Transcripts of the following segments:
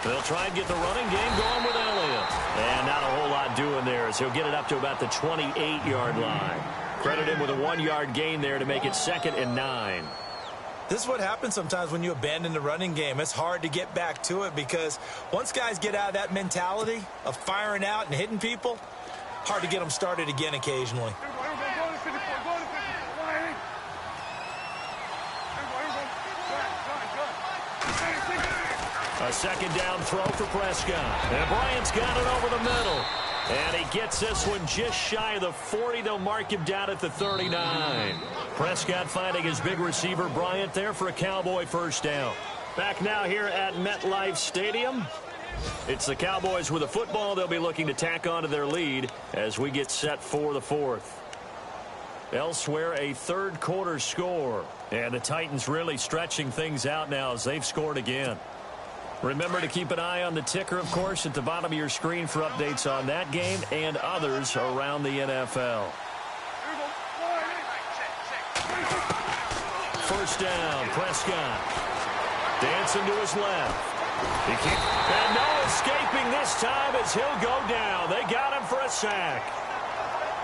They'll try and get the running game going with Elliott. And not a whole lot doing there as he'll get it up to about the 28-yard line. Credit him with a 1-yard gain there to make it 2nd and 9. This is what happens sometimes when you abandon the running game. It's hard to get back to it because once guys get out of that mentality of firing out and hitting people, hard to get them started again occasionally. A 2nd down throw for Prescott. And Bryant's got it over the middle. And he gets this one just shy of the 40. They'll mark him down at the 39. Prescott finding his big receiver Bryant there for a Cowboy first down. Back now here at MetLife Stadium. It's the Cowboys with a football. They'll be looking to tack onto their lead as we get set for the 4th. Elsewhere, a third-quarter score. And the Titans really stretching things out now as they've scored again. Remember to keep an eye on the ticker, of course, at the bottom of your screen for updates on that game and others around the NFL. First down, Prescott. Dancing to his left. And no escaping this time as he'll go down. They got him for a sack.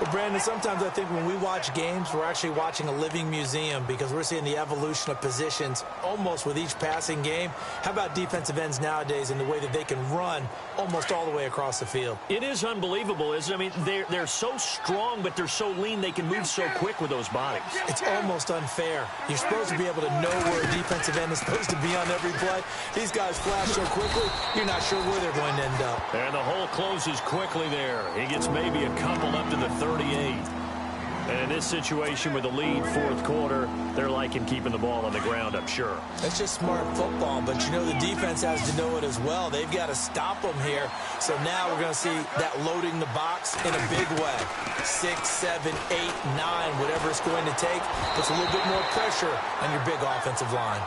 Well, Brandon, sometimes I think when we watch games, we're actually watching a living museum because we're seeing the evolution of positions almost with each passing game. How about defensive ends nowadays and the way that they can run almost all the way across the field? It is unbelievable, isn't it? I mean, they're so strong, but they're so lean they can move so quick with those bodies. It's almost unfair. You're supposed to be able to know where a defensive end is supposed to be on every play. These guys flash so quickly, you're not sure where they're going to end up. And the hole closes quickly there. He gets maybe a couple up to the 38. And in this situation with the lead 4th quarter, they're liking keeping the ball on the ground, I'm sure. That's just smart football, but you know the defense has to know it as well. They've got to stop them here. So now we're going to see that loading the box in a big way. 6, 7, 8, 9, whatever it's going to take, puts a little bit more pressure on your big offensive line.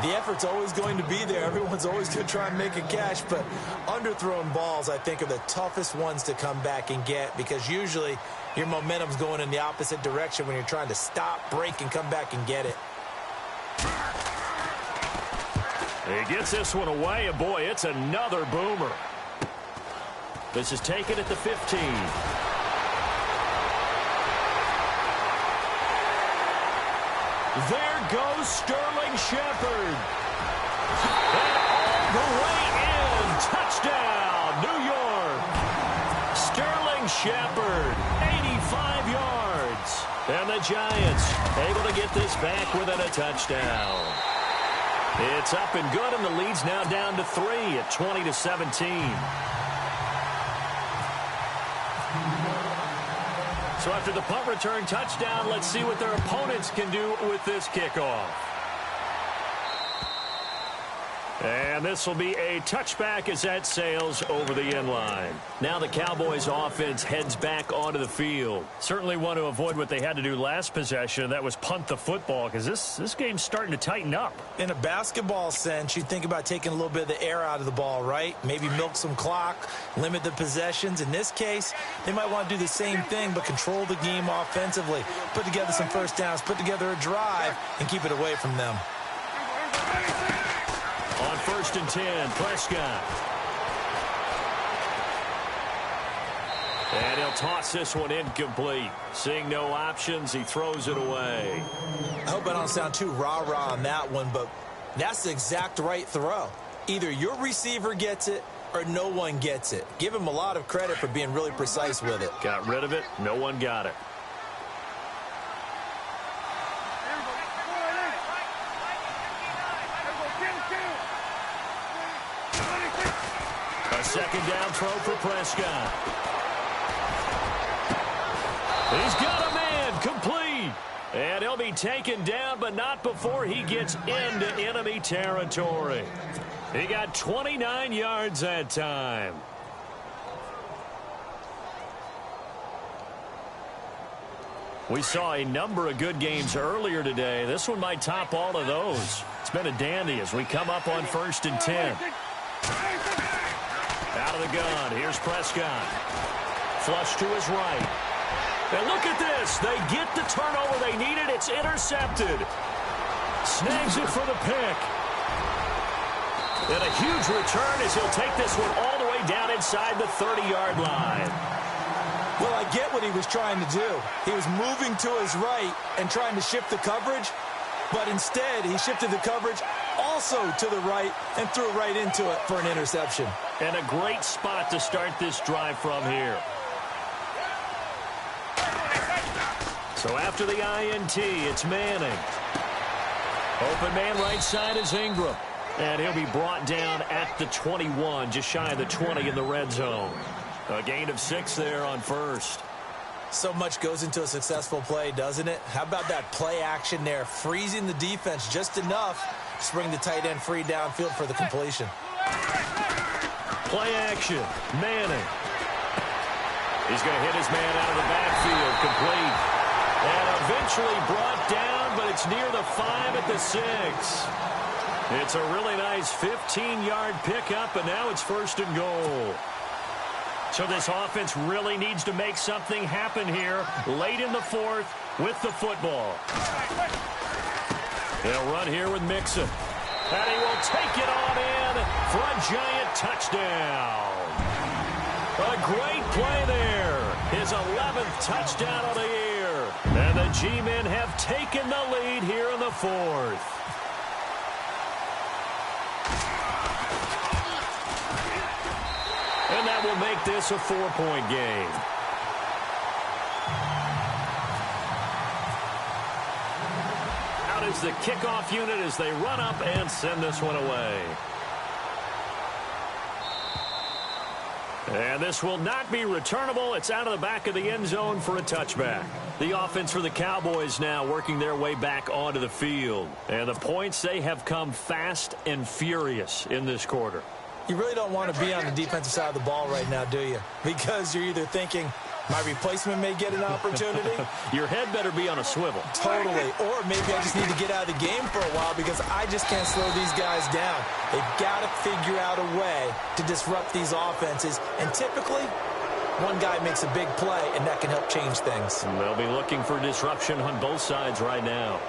The effort's always going to be there. Everyone's always going to try and make a catch, but underthrown balls, I think, are the toughest ones to come back and get because usually your momentum's going in the opposite direction when you're trying to stop, break, and come back and get it. He gets this one away, and boy, it's another boomer. This is taken at the 15. There goes Sterling Shepard. And all the way in. Touchdown, New York. Sterling Shepard, 85 yards. And the Giants able to get this back within a touchdown. It's up and good, and the lead's now down to 3 at 20-17. So after the punt return touchdown, let's see what their opponents can do with this kickoff. And this will be a touchback as that sails over the end line. Now the Cowboys offense heads back onto the field. Certainly want to avoid what they had to do last possession. That was punt the football because this game's starting to tighten up. In a basketball sense, you think about taking a little bit of the air out of the ball, right? Maybe milk some clock, limit the possessions. In this case, they might want to do the same thing but control the game offensively. Put together some first downs, put together a drive, and keep it away from them. On 1st and 10, Prescott. And he'll toss this one incomplete. Seeing no options, he throws it away. I hope I don't sound too rah-rah on that one, but that's the exact right throw. Either your receiver gets it or no one gets it. Give him a lot of credit for being really precise with it. Got rid of it. No one got it. Second down throw for Prescott. He's got a man complete. And he'll be taken down, but not before he gets into enemy territory. He got 29 yards that time. We saw a number of good games earlier today. This one might top all of those. It's been a dandy as we come up on 1st and 10. Out of the gun, here's Prescott. Flush to his right. And look at this. They get the turnover they needed. It's intercepted. Snags it for the pick. And a huge return as he'll take this one all the way down inside the 30-yard line. Well, I get what he was trying to do. He was moving to his right and trying to shift the coverage, but instead he shifted the coverage also to the right and threw right into it for an interception. And a great spot to start this drive from here. So after the INT, it's Manning. Open man right side is Ingram. And he'll be brought down at the 21, just shy of the 20 in the red zone. A gain of 6 there on first. So much goes into a successful play, doesn't it? How about that play action there, freezing the defense just enough to bring the tight end free downfield for the completion. Play action, Manning. He's going to hit his man out of the backfield, complete. And eventually brought down, but it's near the 5 at the 6. It's a really nice 15-yard pickup, and now it's 1st and goal. So this offense really needs to make something happen here late in the 4th with the football. They'll run here with Mixon. And he will take it on in for a giant touchdown. A great play there. His 11th touchdown of the year. And the G-men have taken the lead here in the 4th. And that will make this a 4-point game. Out is the kickoff unit as they run up and send this one away. And this will not be returnable. It's out of the back of the end zone for a touchback. The offense for the Cowboys now working their way back onto the field. And the points, they have come fast and furious in this quarter. You really don't want to be on the defensive side of the ball right now, do you? Because you're either thinking, my replacement may get an opportunity. Your head better be on a swivel. Totally. Or maybe I just need to get out of the game for a while because I just can't slow these guys down. They've got to figure out a way to disrupt these offenses. And typically, one guy makes a big play, and that can help change things. They'll be looking for disruption on both sides right now.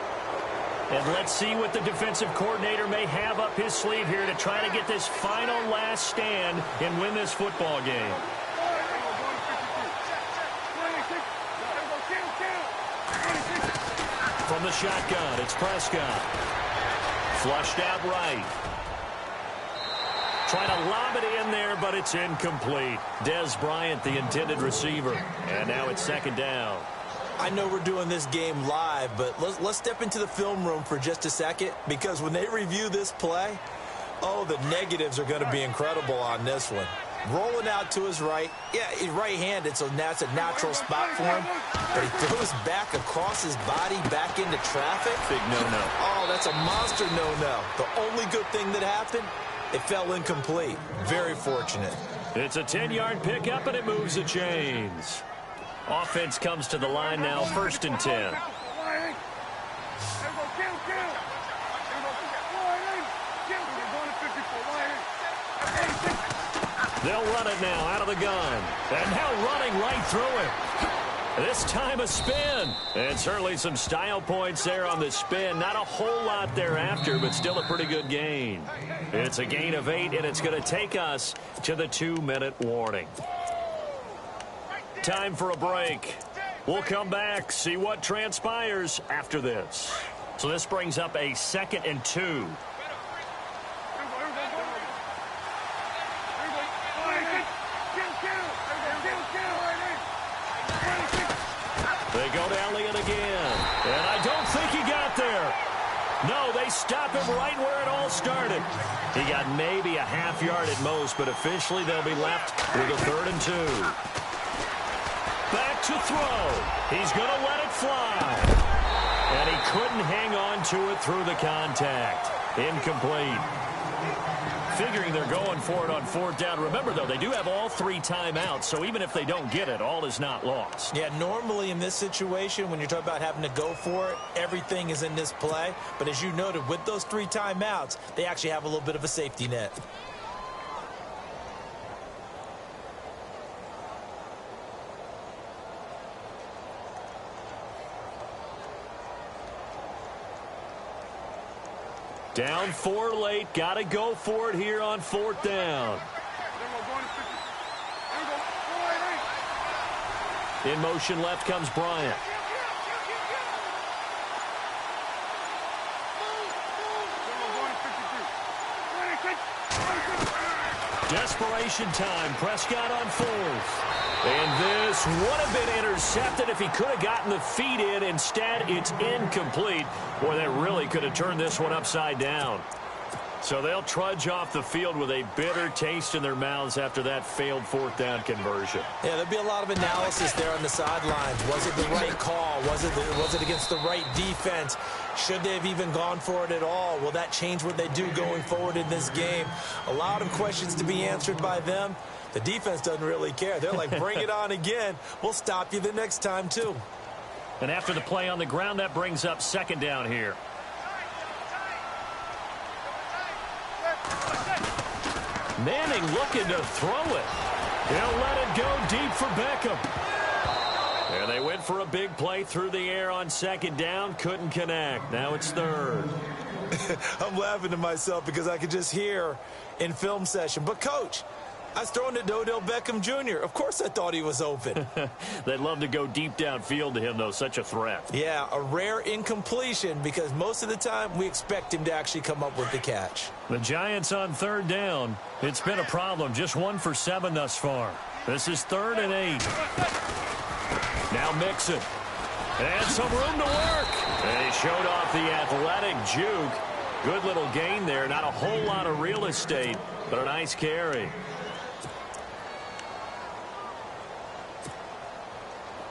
And let's see what the defensive coordinator may have up his sleeve here to try to get this final last stand and win this football game. From the shotgun, it's Prescott. Flushed out right. Trying to lob it in there, but it's incomplete. Dez Bryant, the intended receiver. And now it's 2nd down. I know we're doing this game live, but let's step into the film room for just a second, because when they review this play, oh, the negatives are going to be incredible on this one. Rolling out to his right. Yeah, he's right-handed, so that's a natural spot for him. But he throws back across his body back into traffic. Big no-no. Oh, that's a monster no-no. The only good thing that happened, it fell incomplete. Very fortunate. It's a 10-yard pickup, and it moves the chains. Offense comes to the line now, 1st and 10. They'll run it now out of the gun. And now running right through it. This time a spin. And certainly some style points there on the spin. Not a whole lot thereafter, but still a pretty good gain. It's a gain of 8, and it's going to take us to the 2-minute warning. Time for a break. We'll come back, see what transpires after this. So this brings up a 2nd and 2. They go to Elliott again. And I don't think he got there. No, they stop him right where it all started. He got maybe a half yard at most, but officially they'll be left with a 3rd and 2. Back to throw. He's going to let it fly. And he couldn't hang on to it through the contact. Incomplete. Figuring they're going for it on 4th down. Remember, though, they do have all 3 timeouts, so even if they don't get it, all is not lost. Yeah, normally in this situation, when you're talking about having to go for it, everything is in this play. But as you noted, with those 3 timeouts, they actually have a little bit of a safety net. Down 4 late. Got to go for it here on 4th down. In motion left comes Bryant. Desperation time. Prescott on 4th. And this would have been intercepted if he could have gotten the feet in. Instead, it's incomplete. Boy, that really could have turned this one upside down. So they'll trudge off the field with a bitter taste in their mouths after that failed 4th down conversion. Yeah, there'll be a lot of analysis there on the sidelines. Was it the right call? Was it against the right defense? Should they have even gone for it at all? Will that change what they do going forward in this game? A lot of questions to be answered by them. The defense doesn't really care. They're like, bring it on again. We'll stop you the next time, too. And after the play on the ground, that brings up 2nd down here. Manning looking to throw it. He'll let it go deep for Beckham. And they went for a big play through the air on 2nd down. Couldn't connect. Now it's 3rd. I'm laughing to myself because I could just hear in film session. But, Coach, I was throwing to Odell Beckham Jr. Of course I thought he was open. They'd love to go deep downfield to him, though. Such a threat. Yeah, a rare incompletion because most of the time we expect him to actually come up with the catch. The Giants on 3rd down. It's been a problem. Just 1 for 7 thus far. This is 3rd and 8. Now Mixon. And some room to work. And he showed off the athletic juke. Good little gain there. Not a whole lot of real estate, but a nice carry.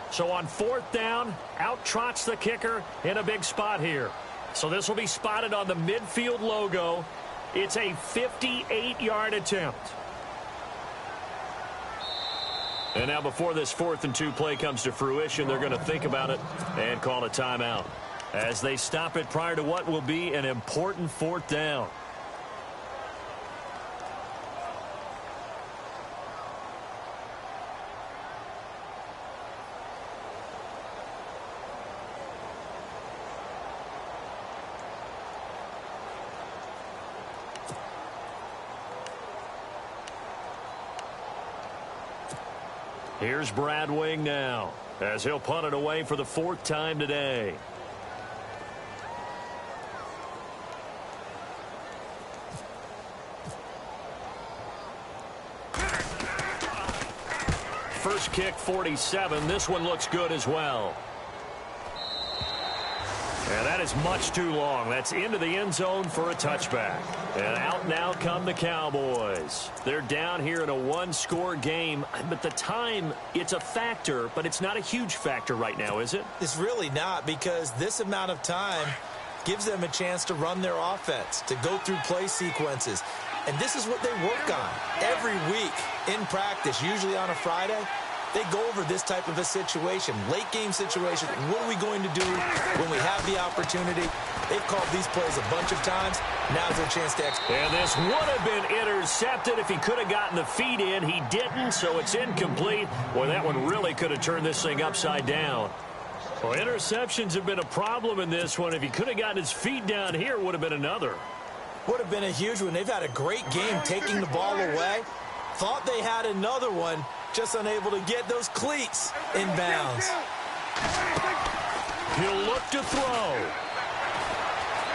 So on 4th down, out trots the kicker in a big spot here. So this will be spotted on the midfield logo. It's a 58-yard attempt. And now before this 4th and 2 play comes to fruition, they're going to think about it and call a timeout as they stop it prior to what will be an important 4th down. Here's Brad Wing now as he'll punt it away for the 4th time today. First kick 47. This one looks good as well. And that is much too long. That's into the end zone for a touchback. And out now come the Cowboys. They're down here in a 1-score game. But the time, it's a factor, but it's not a huge factor right now, is it? It's really not, because this amount of time gives them a chance to run their offense, to go through play sequences. And this is what they work on every week in practice, usually on a Friday. They go over this type of a situation, late game situation. What are we going to do when we have the opportunity? They've called these plays a bunch of times. Now's their chance to execute. And this would have been intercepted if he could have gotten the feet in. He didn't, so it's incomplete. Boy, that one really could have turned this thing upside down. Well, interceptions have been a problem in this one. If he could have gotten his feet down here, it would have been another. Would have been a huge one. They've had a great game taking the ball away. Thought they had another one. Just unable to get those cleats in bounds. He'll look to throw.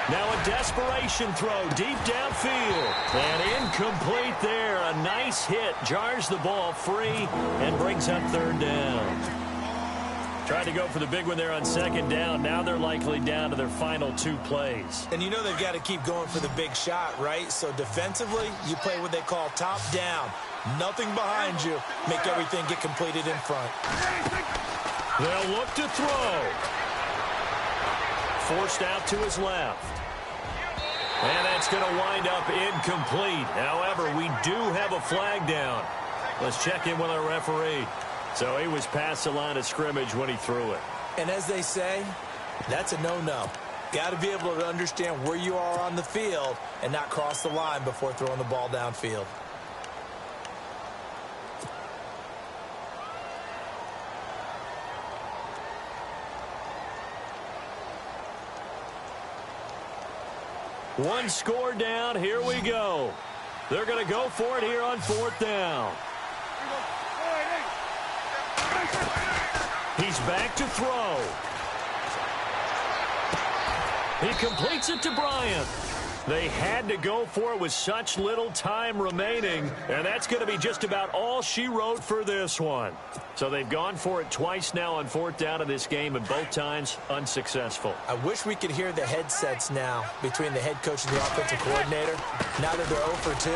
Now a desperation throw deep downfield. And incomplete there. A nice hit. Jars the ball free and brings up 3rd down. Tried to go for the big one there on 2nd down. Now they're likely down to their final 2 plays. And you know they've got to keep going for the big shot, right? So defensively, you play what they call top down. Nothing behind you. Make everything get completed in front. They'll look to throw. Forced out to his left. And that's going to wind up incomplete. However, we do have a flag down. Let's check in with our referee. So he was past the line of scrimmage when he threw it. And as they say, that's a no-no. Got to be able to understand where you are on the field and not cross the line before throwing the ball downfield. One score down. Here we go. They're going to go for it here on 4th down. He's back to throw. He completes it to Bryant. They had to go for it with such little time remaining, and that's going to be just about all she wrote for this one. So they've gone for it twice now on 4th down in this game, and both times unsuccessful. I wish we could hear the headsets now between the head coach and the offensive coordinator. Now that they're 0 for 2,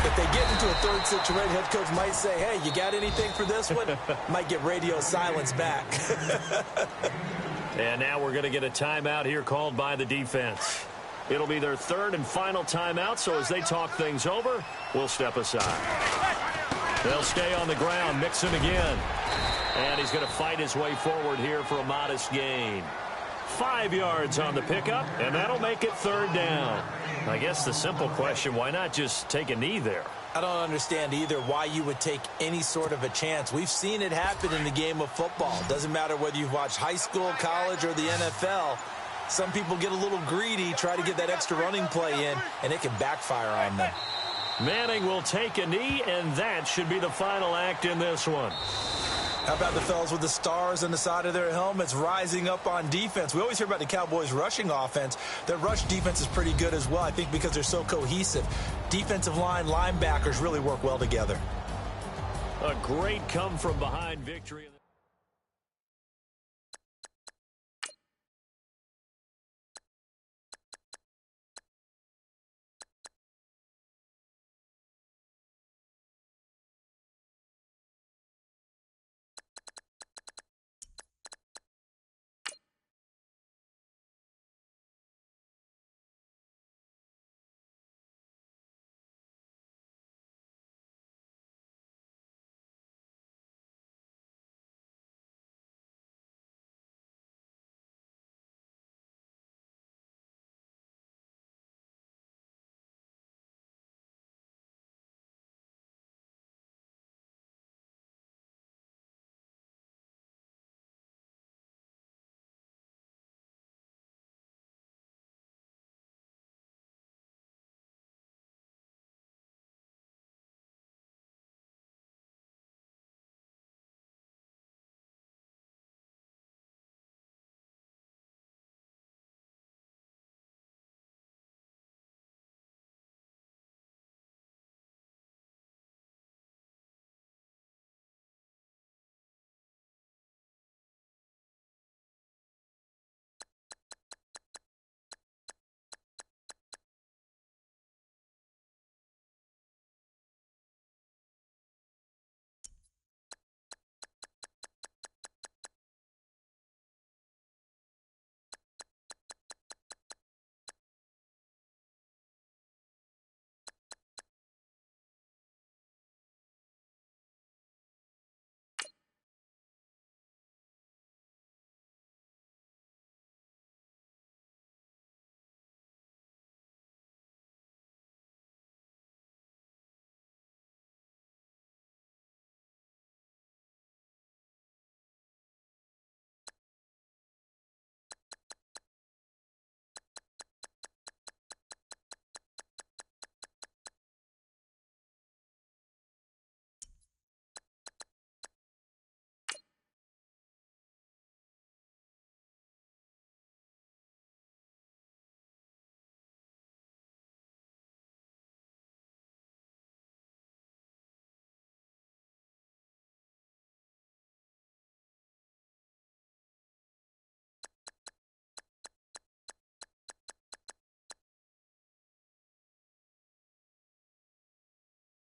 if they get into a third situation, head coach might say, hey, you got anything for this one? Might get radio silence back. And now we're going to get a timeout here called by the defense. It'll be their 3rd and final timeout, so as they talk things over, we'll step aside. They'll stay on the ground, Mixon again. And he's going to fight his way forward here for a modest gain. 5 yards on the pickup, and that'll make it 3rd down. I guess the simple question, why not just take a knee there? I don't understand either why you would take any sort of a chance. We've seen it happen in the game of football. Doesn't matter whether you've watched high school, college, or the NFL. Some people get a little greedy, try to get that extra running play in, and it can backfire on them. Manning will take a knee, and that should be the final act in this one. How about the fellas with the stars on the side of their helmets rising up on defense? We always hear about the Cowboys' rushing offense. Their rush defense is pretty good as well, I think, because they're so cohesive. Defensive line, linebackers really work well together. A great come-from-behind victory.